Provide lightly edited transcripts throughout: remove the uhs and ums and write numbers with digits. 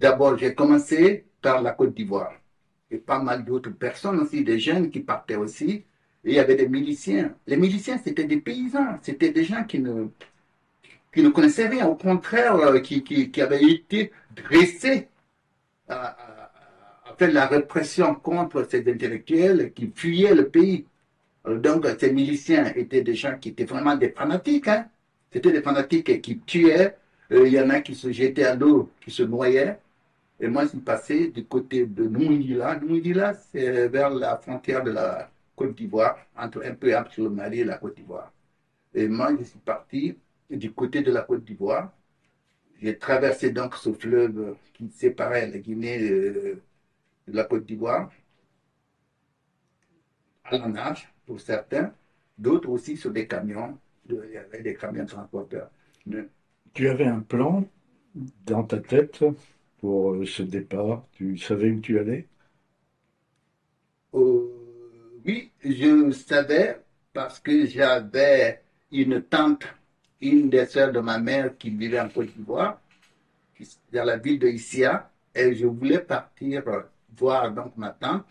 d'abord, j'ai commencé par la Côte d'Ivoire. Et pas mal d'autres personnes aussi, des jeunes qui partaient aussi. Et il y avait des miliciens. Les miliciens, c'était des paysans. C'était des gens qui ne connaissaient rien. Au contraire, qui avaient été dressés à faire la répression contre ces intellectuels qui fuyaient le pays. Donc, ces miliciens étaient des gens qui étaient vraiment des fanatiques. Hein. C'était des fanatiques qui tuaient. Il y en a qui se jetaient à l'eau, qui se noyaient. Et moi, je suis passé du côté de Nouidila. Nouidila, c'est vers la frontière de la Côte d'Ivoire, un peu entre le Mali et la Côte d'Ivoire. Et moi, je suis parti du côté de la Côte d'Ivoire. J'ai traversé donc ce fleuve qui séparait la Guinée de la Côte d'Ivoire, à la nage pour certains, d'autres aussi sur des camions. Il y avait des camions transporteurs. Tu avais un plan dans ta tête pour ce départ? Tu savais où tu allais? Oui, je savais parce que j'avais une tante, une des sœurs de ma mère qui vivait en Côte d'Ivoire, dans la ville de Issia, et je voulais partir voir donc ma tante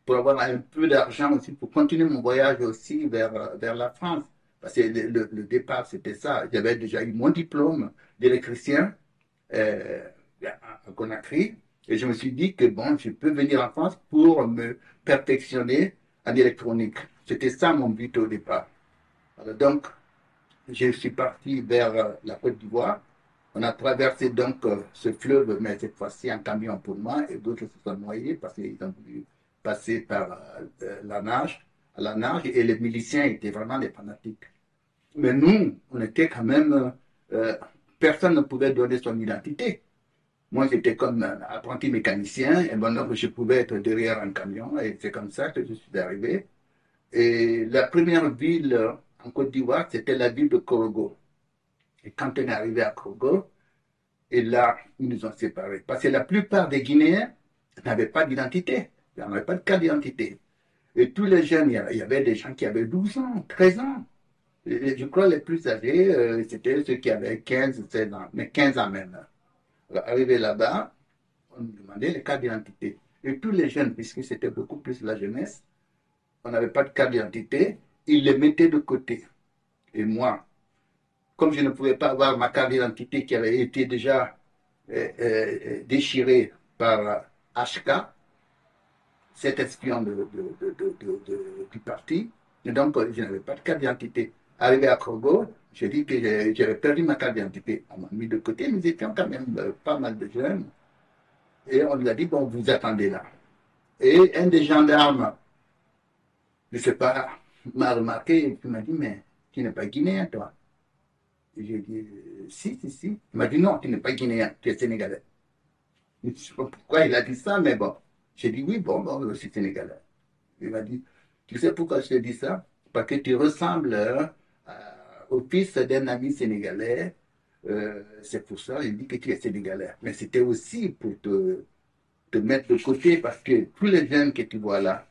pour avoir un peu d'argent aussi, pour continuer mon voyage aussi vers la France. Parce que le départ, c'était ça. J'avais déjà eu mon diplôme d'électricien euh, à Conakry. Et je me suis dit que bon, je peux venir en France pour me perfectionner en électronique. C'était ça mon but au départ. Alors donc, je suis parti vers la Côte d'Ivoire. On a traversé donc ce fleuve, mais cette fois-ci en camion pour moi, et d'autres se sont noyés parce qu'ils ont voulu passer par la nage, à la nage, et les miliciens étaient vraiment des fanatiques. Mais nous, on était quand même, euh, personne ne pouvait donner son identité. Moi, j'étais comme un apprenti mécanicien, et maintenant je pouvais être derrière un camion, et c'est comme ça que je suis arrivé. Et la première ville en Côte d'Ivoire, c'était la ville de Korogo. Et quand on est arrivé à Korogo, et là, ils nous ont séparés. Parce que la plupart des Guinéens n'avaient pas d'identité. Ils n'avaient pas de carte d'identité. Et tous les jeunes, il y avait des gens qui avaient 12 ans, 13 ans. Et je crois les plus âgés, c'était ceux qui avaient 15, 16 ans, mais 15 ans même. Alors, arrivé là-bas, on nous demandait les cartes d'identité. Et tous les jeunes, puisque c'était beaucoup plus la jeunesse, on n'avait pas de carte d'identité, ils les mettaient de côté. Et moi, comme je ne pouvais pas avoir ma carte d'identité qui avait été déjà déchirée par HK, cet espion du parti, et donc je n'avais pas de carte d'identité. Arrivé à Krogo, j'ai dit que j'avais perdu ma carte d'identité. On m'a mis de côté, nous étions quand même pas mal de jeunes. Et on lui a dit, bon, vous attendez là. Et un des gendarmes, je ne sais pas, m'a remarqué, il m'a dit, mais tu n'es pas guinéen, toi. Et j'ai dit, si, si, si. Il m'a dit, non, tu n'es pas guinéen, tu es sénégalais. Je ne sais pas pourquoi il a dit ça, mais bon. J'ai dit, oui, bon, bon, je suis sénégalais. Il m'a dit, tu sais pourquoi je te dis ça? Parce que tu ressembles au fils d'un ami sénégalais. C'est pour ça qu'il dit que tu es sénégalais. Mais c'était aussi pour te mettre de côté parce que tous les jeunes que tu vois là,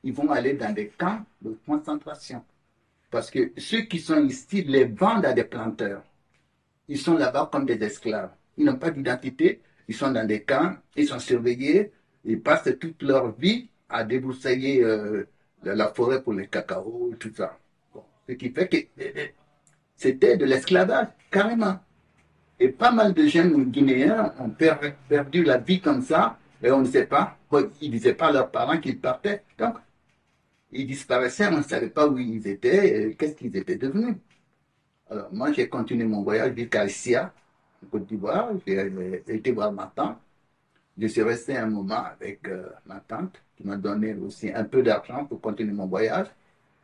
ils vont aller dans des camps de concentration. Parce que ceux qui sont ici les vendent à des planteurs. Ils sont là-bas comme des esclaves. Ils n'ont pas d'identité, ils sont dans des camps, ils sont surveillés, ils passent toute leur vie à débroussailler la forêt pour les cacao, tout ça. Bon. Ce qui fait que c'était de l'esclavage, carrément. Et pas mal de jeunes Guinéens ont perdu la vie comme ça, et on ne sait pas. Ils ne disaient pas à leurs parents qu'ils partaient. Donc, ils disparaissaient, on ne savait pas où ils étaient, qu'est-ce qu'ils étaient devenus. Alors, moi, j'ai continué mon voyage jusqu'à Sia, en Côte d'Ivoire. J'ai été voir ma tante. Je suis resté un moment avec ma tante, qui m'a donné aussi un peu d'argent pour continuer mon voyage.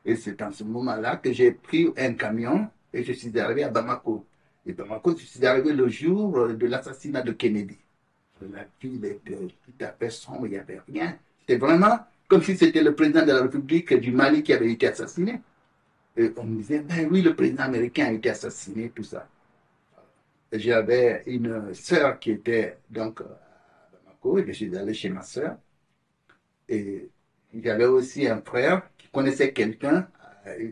Et c'est en ce moment-là que j'ai pris un camion et je suis arrivé à Bamako. Et Bamako, je suis arrivé le jour de l'assassinat de Kennedy. La ville était tout à fait sombre, il n'y avait rien. C'était vraiment comme si c'était le président de la République du Mali qui avait été assassiné. Et on me disait, ben oui, le président américain a été assassiné, tout ça. J'avais une sœur qui était donc à Bamako, et je suis allé chez ma sœur. Et j'avais aussi un frère qui connaissait quelqu'un,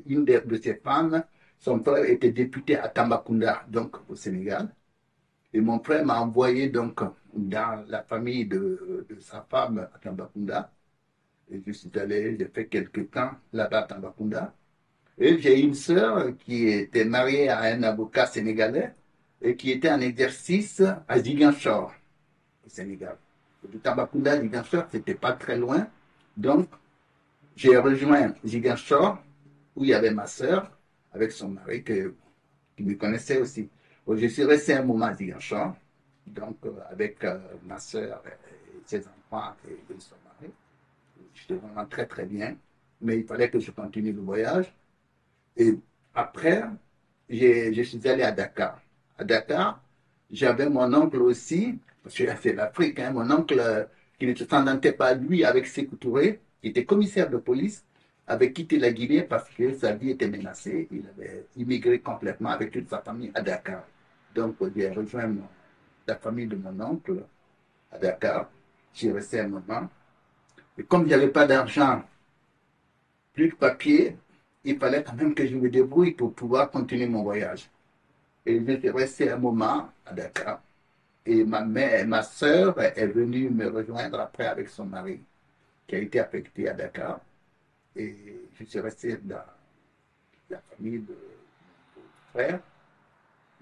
une de ses femmes. Son frère était député à Tambacounda, donc au Sénégal. Et mon frère m'a envoyé donc dans la famille de sa femme à Tambacounda. Et je suis allé, j'ai fait quelques temps là-bas à Tambacounda. Et j'ai une sœur qui était mariée à un avocat sénégalais et qui était en exercice à Ziguinchor, au Sénégal. De Tambacounda à Ziguinchor, c'était pas très loin. Donc, j'ai rejoint Ziguinchor, où il y avait ma sœur, avec son mari, qui me connaissait aussi. Donc, je suis resté un moment à Ziguinchor, donc avec ma sœur et ses enfants et son mari. J'étais vraiment très très bien, mais il fallait que je continue le voyage. Et après, je suis allé à Dakar. À Dakar, j'avais mon oncle aussi, parce que c'est l'Afrique, hein, mon oncle qui ne se sentait pas lui avec Sékou Touré, qui était commissaire de police, avait quitté la Guinée parce que sa vie était menacée. Il avait immigré complètement avec toute sa famille à Dakar. Donc, j'ai rejoint la famille de mon oncle à Dakar. J'y resté un moment. Et comme j'avais pas d'argent, plus de papier, il fallait quand même que je me débrouille pour pouvoir continuer mon voyage. Et je suis resté un moment à Dakar. Et ma mère, ma sœur est venue me rejoindre après avec son mari, qui a été affecté à Dakar. Et je suis resté dans la famille de mon frère.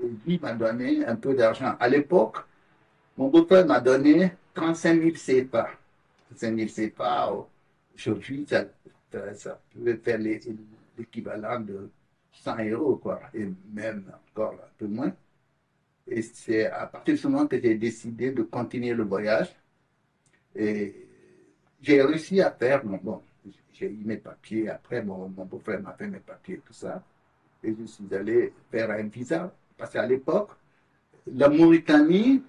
Et lui m'a donné un peu d'argent. À l'époque, mon beau-frère m'a donné 35 000 CFA. 35 000 CFA, aujourd'hui, ça pouvait faire l'équivalent de 100 euros, quoi, et même encore un peu moins. Et c'est à partir de ce moment que j'ai décidé de continuer le voyage. Et j'ai réussi à faire, bon, j'ai eu mes papiers. Après, mon beau-frère m'a fait mes papiers, tout ça. Et je suis allé faire un visa. Parce qu'à l'époque, la Mauritanie,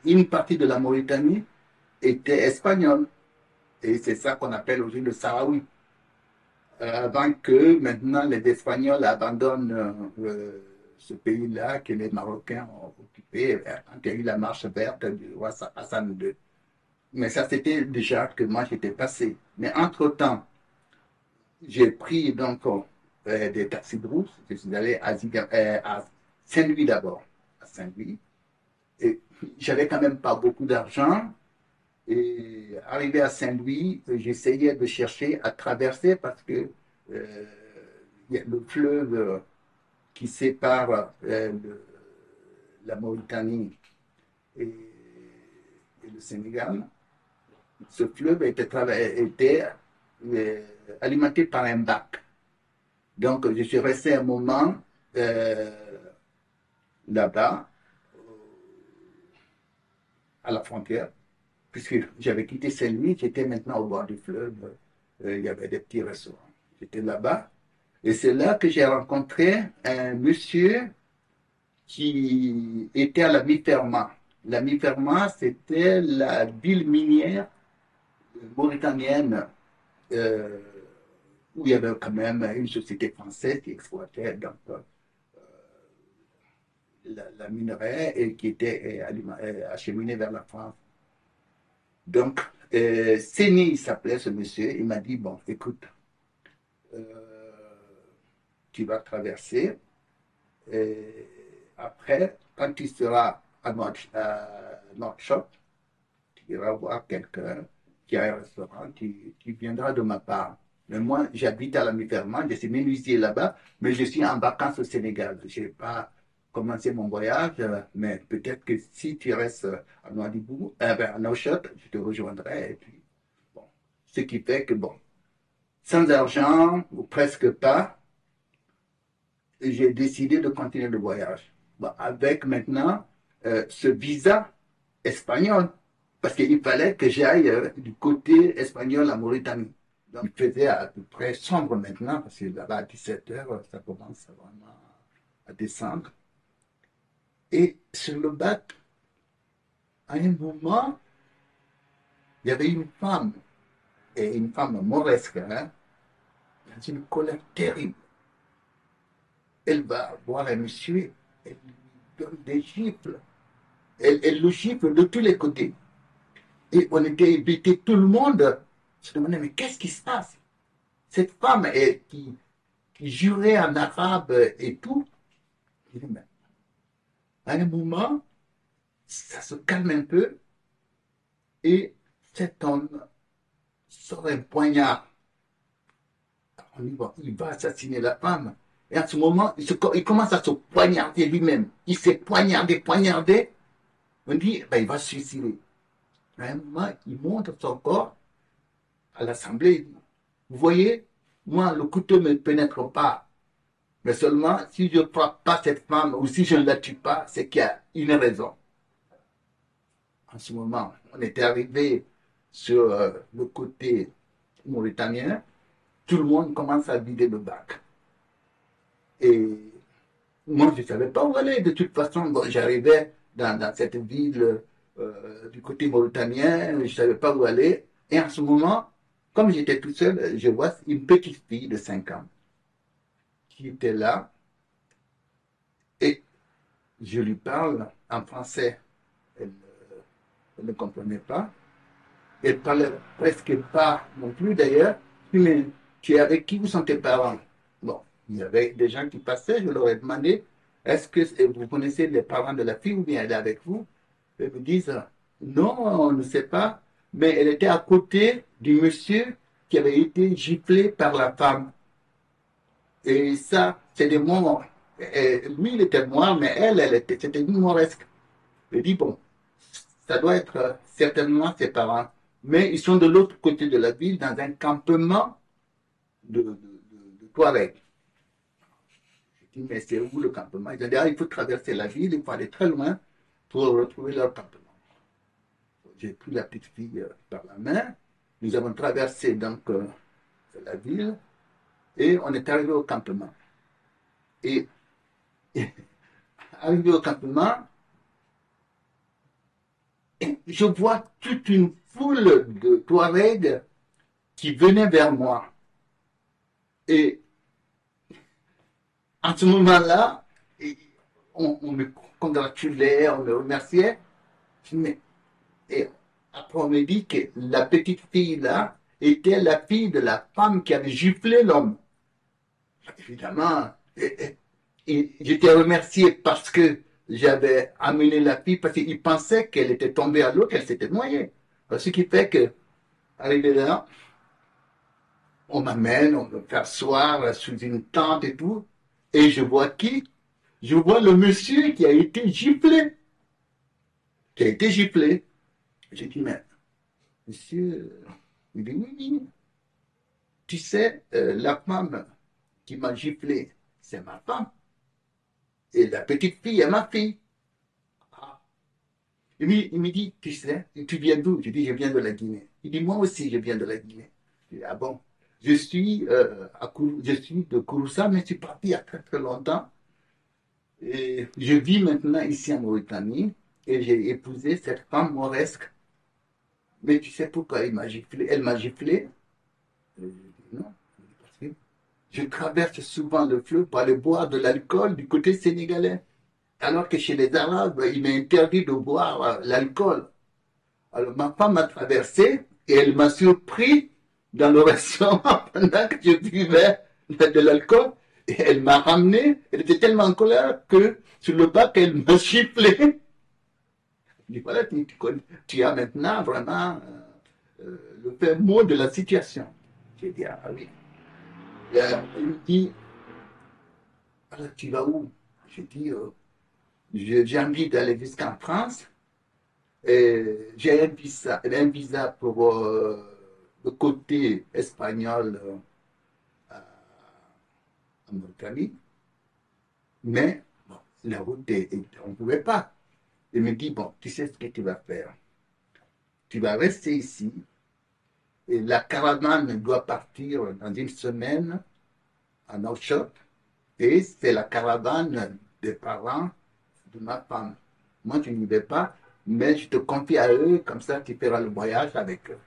une partie de la Mauritanie était espagnole. Et c'est ça qu'on appelle aujourd'hui le Sahraoui. Avant que maintenant les Espagnols abandonnent ce pays-là que les Marocains ont occupé quand il y a eu la marche verte du roi Hassan II. Mais ça, c'était déjà que moi j'étais passé. Mais entre-temps, j'ai pris donc des taxis de route. Je suis allé à Saint-Louis d'abord. À Saint-Louis. Et j'avais quand même pas beaucoup d'argent. Et arrivé à Saint-Louis, j'essayais de chercher à traverser parce que euh, il y a le fleuve qui sépare la Mauritanie et le Sénégal. Ce fleuve était alimenté par un bac. Donc, je suis resté un moment euh, là-bas, à la frontière, puisque j'avais quitté Saint-Louis, j'étais maintenant au bord du fleuve. Il y avait des petits restaurants. J'étais là-bas. Et c'est là que j'ai rencontré un monsieur qui était à la Mi-Ferma. La Mi-Ferma, c'était la ville minière mauritanienne euh, où il y avait quand même une société française qui exploitait donc, la minerai et qui était acheminée vers la France. Donc, Séni, il s'appelait ce monsieur, il m'a dit, bon, écoute, euh, tu vas traverser, et après, quand tu seras à Nouakchott, tu iras voir quelqu'un qui a un restaurant, tu viendras de ma part. Mais moi, j'habite à la Mi-Ferma, je suis menuisier là-bas, mais je suis en vacances au Sénégal. Je n'ai pas commencé mon voyage, mais peut-être que si tu restes à Nouadhibou, à Nouakchott, je te rejoindrai. Et puis, bon. Ce qui fait que, bon, sans argent, ou presque pas, j'ai décidé de continuer le voyage. Bon, avec maintenant ce visa espagnol, parce qu'il fallait que j'aille du côté espagnol à Mauritanie. Donc, il faisait à peu près sombre maintenant, parce que là-bas, à 17 heures, ça commence vraiment à descendre. Et sur le bac, à un moment, il y avait une femme, et une femme mauresque, hein, dans une colère terrible. Elle va voir un monsieur, elle lui donne des gifles. Elle le gifle de tous les côtés. Et on était invité, tout le monde se demandait, mais qu'est-ce qui se passe? Cette femme qui jurait en arabe et tout. Mais à un moment, ça se calme un peu et cet homme sort un poignard. On y va, il va assassiner la femme. Et à ce moment, il commence à se poignarder lui-même. Il s'est poignardé, poignardé. On dit, ben, il va se suicider. À un moment, il montre son corps à l'Assemblée. Vous voyez, moi, le couteau ne me pénètre pas. Mais seulement, si je ne frappe pas cette femme ou si je ne la tue pas, c'est qu'il y a une raison. En ce moment, on était arrivé sur le côté mauritanien. Tout le monde commence à vider le bac. Et moi, je ne savais pas où aller. De toute façon, bon, j'arrivais dans cette ville du côté mauritanien, je ne savais pas où aller. Et en ce moment, comme j'étais tout seul, je vois une petite fille de 5 ans qui était là et je lui parle en français. Elle, elle ne comprenait pas. Elle parlait presque pas non plus d'ailleurs. Mais tu es avec qui? Où sont tes parents? Bon, il y avait des gens qui passaient, je leur ai demandé, est-ce que vous connaissez les parents de la fille ou bien elle est avec vous? Ils me disent, non, on ne sait pas, mais elle était à côté du monsieur qui avait été giflé par la femme. Et ça, c'est des mots. Lui, il était noir, mais c'était une mauresque. Je dis, bon, ça doit être certainement ses parents. Mais ils sont de l'autre côté de la ville, dans un campement de Touareg. Je dis, mais c'est où le campement? Ils ont dit, ah, il faut traverser la ville, il faut aller très loin pour retrouver leur campement. J'ai pris la petite fille par la main. Nous avons traversé donc la ville et on est arrivé au campement. Et, et arrivé au campement, je vois toute une foule de Touaregs qui venaient vers moi. Et en ce moment-là, on me congratulait, on me remerciait. Mais, et après, on me dit que la petite fille-là était la fille de la femme qui avait giflé l'homme. Évidemment, et j'étais remercié parce que j'avais amené la fille, parce qu'il pensait qu'elle était tombée à l'eau, qu'elle s'était noyée. Ce qui fait que, arrivé là, on m'amène, on me fait asseoir sous une tente et tout, et je vois qui? Je vois le monsieur qui a été giflé. Qui a été giflé. J'ai dit, mais, monsieur, il dit, oui, oui, tu sais, la femme qui m'a giflé, c'est ma femme. Et la petite fille est ma fille. Ah. Il me dit, tu sais, tu viens d'où? Je dis, je viens de la Guinée. Il dit, moi aussi, je viens de la Guinée. Je dis, ah bon? Je suis de Kouroussa, mais je suis parti il y a très très longtemps. Et je vis maintenant ici en Mauritanie et j'ai épousé cette femme mauresque. Mais tu sais pourquoi elle m'a giflé? Je dis, non, parce que je traverse souvent le fleuve pour aller boire de l'alcool du côté sénégalais. Alors que chez les Arabes, il est interdit de boire l'alcool. Alors ma femme m'a traversé et elle m'a surpris dans le restaurant pendant que je buvais de l'alcool. Et elle m'a ramené. Elle était tellement en colère que sur le bac, elle m'a giflé. Je dis, voilà, tu as maintenant vraiment le fait mot de la situation. J'ai dit, ah oui. Il me dit, alors tu vas où? J'ai dit, j'ai envie d'aller jusqu'en France. J'ai un visa pour le côté espagnol en Mauritanie, mais bon, la route, on ne pouvait pas. Il me dit, bon, tu sais ce que tu vas faire. Tu vas rester ici et la caravane doit partir dans une semaine à Nouakchott et c'est la caravane des parents de ma femme. Moi, je n'y vais pas, mais je te confie à eux, comme ça tu feras le voyage avec eux.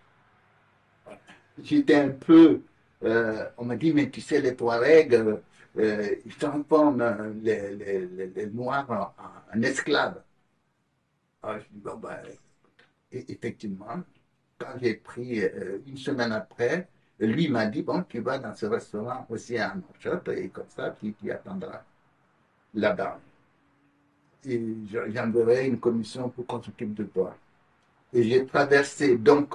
J'étais un peu. On m'a dit, mais tu sais, les Touaregs, ils transforment les Noirs en esclaves. Alors, je dis, bon, ben, effectivement, quand j'ai pris une semaine après, lui m'a dit, bon, tu vas dans ce restaurant aussi à Nouakchott et comme ça, tu attendras là-bas. et j'enverrai une commission pour qu'on s'occupe de toi. Et j'ai traversé donc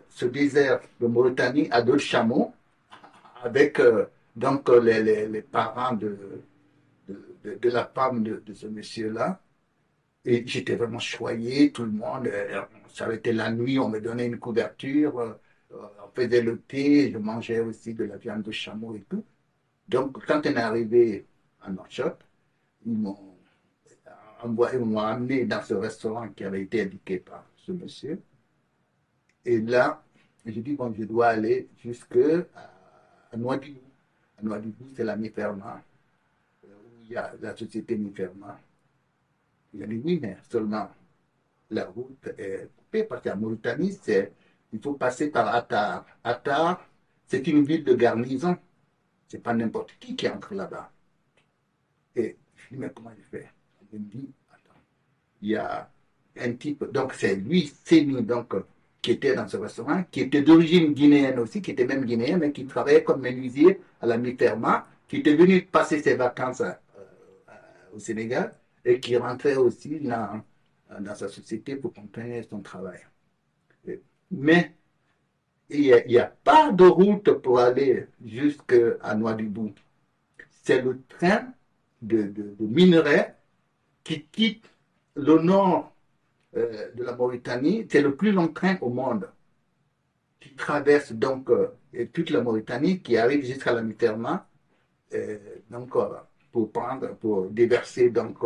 ce désert de Mauritanie à deux chameaux avec donc les parents de la femme de ce monsieur-là. Et j'étais vraiment choyé, tout le monde. Ça avait été la nuit, on me donnait une couverture, on faisait le thé, je mangeais aussi de la viande de chameau et tout. Donc, quand on est arrivé à Nouakchott, ils m'ont ils m'ont amené dans ce restaurant qui avait été indiqué par ce monsieur. Et là, j'ai dit, bon, je dois aller jusque à Nouadhibou. À Nouadhibou, c'est la Miferma, où il y a la société Miferma. Il a dit, oui, mais seulement la route est coupée parce qu'à Mauritanie, il faut passer par Attar. Attar, c'est une ville de garnison. C'est pas n'importe qui entre là-bas. Et je dis, mais comment je fais? Il me dit, attends, il y a un type, donc c'est lui, Séni, donc, qui était dans ce restaurant, qui était d'origine guinéenne aussi, qui était même guinéen, mais qui travaillait comme menuisier à la Miterma, qui était venu passer ses vacances au Sénégal et qui rentrait aussi dans sa société pour continuer son travail. Mais il n'y a pas de route pour aller jusqu'à Nouadhibou. C'est le train de minerais qui quitte le nord de la Mauritanie. C'est le plus long train au monde qui traverse donc toute la Mauritanie, qui arrive jusqu'à la Miterma, donc pour déverser donc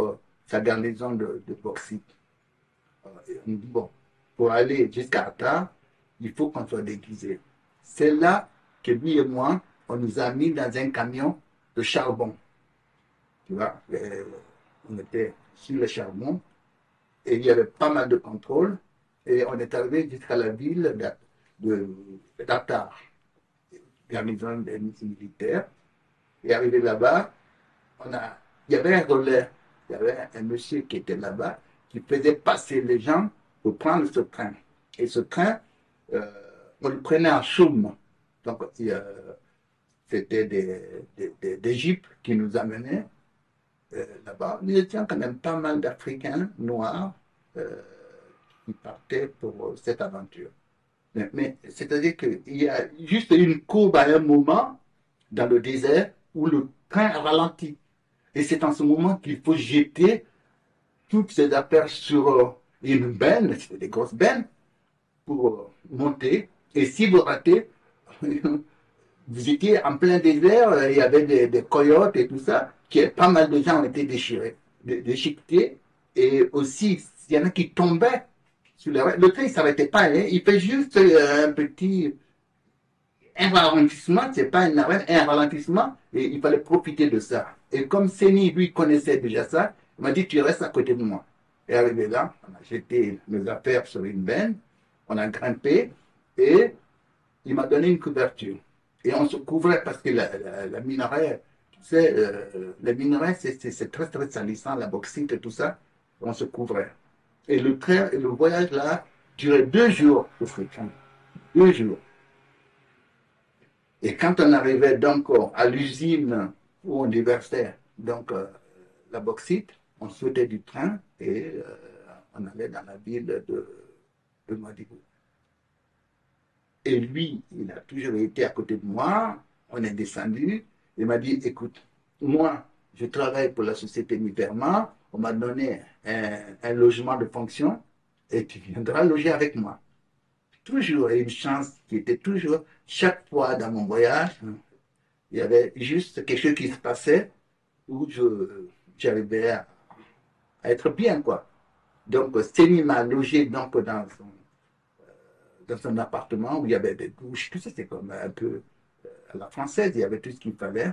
sa garnison de bauxite. On dit bon, pour aller jusqu'à Atta, il faut qu'on soit déguisé. C'est là que lui et moi, on nous a mis dans un camion de charbon. Tu vois, on était sur le charbon et il y avait pas mal de contrôles. Et on est arrivé jusqu'à la ville d'Attar, garnison des militaires. Et arrivé là-bas, il y avait un relais. Il y avait un monsieur qui était là-bas, qui faisait passer les gens pour prendre ce train. Et ce train, euh, on le prenait en chaume. Donc, c'était des jeeps qui nous amenaient là-bas. Nous étions quand même pas mal d'Africains noirs euh, qui partaient pour cette aventure. Mais c'est-à-dire qu'il y a juste une courbe à un moment dans le désert où le train ralentit. Et c'est en ce moment qu'il faut jeter toutes ces affaires sur une benne, c'est des grosses bennes, pour monter. Et si vous ratez, vous étiez en plein désert, il y avait des coyotes et tout ça, pas mal de gens ont été déchiquetés. Et aussi, il y en a qui tombaient sur le train, il ne s'arrêtait pas, hein, il fait juste un petit un ralentissement, c'est pas un arrêt, un ralentissement, et il fallait profiter de ça. Et comme Seni, lui, connaissait déjà ça, il m'a dit, tu restes à côté de moi. Et arrivé là, on a jeté nos affaires sur une benne, on a grimpé, et il m'a donné une couverture. Et on se couvrait parce que la minerai, tu sais, le minerai, c'est très, très salissant, la bauxite et tout ça, on se couvrait. Et le voyage là durait 2 jours au fréquent. 2 jours. Et quand on arrivait donc à l'usine où on déversait donc la bauxite, on sautait du train et on allait dans la ville de Nouadhibou. Et lui, il a toujours été à côté de moi. On est descendu. Il m'a dit, écoute, moi, je travaille pour la société Miperma. On m'a donné un logement de fonction et tu viendras loger avec moi. Toujours une chance qui était toujours, chaque fois dans mon voyage, il y avait juste quelque chose qui se passait où j'arrivais à être bien, quoi. Donc, Stény m'a logé donc, dans son appartement où il y avait des douches, tout ça, c'était comme un peu à la française, il y avait tout ce qu'il fallait.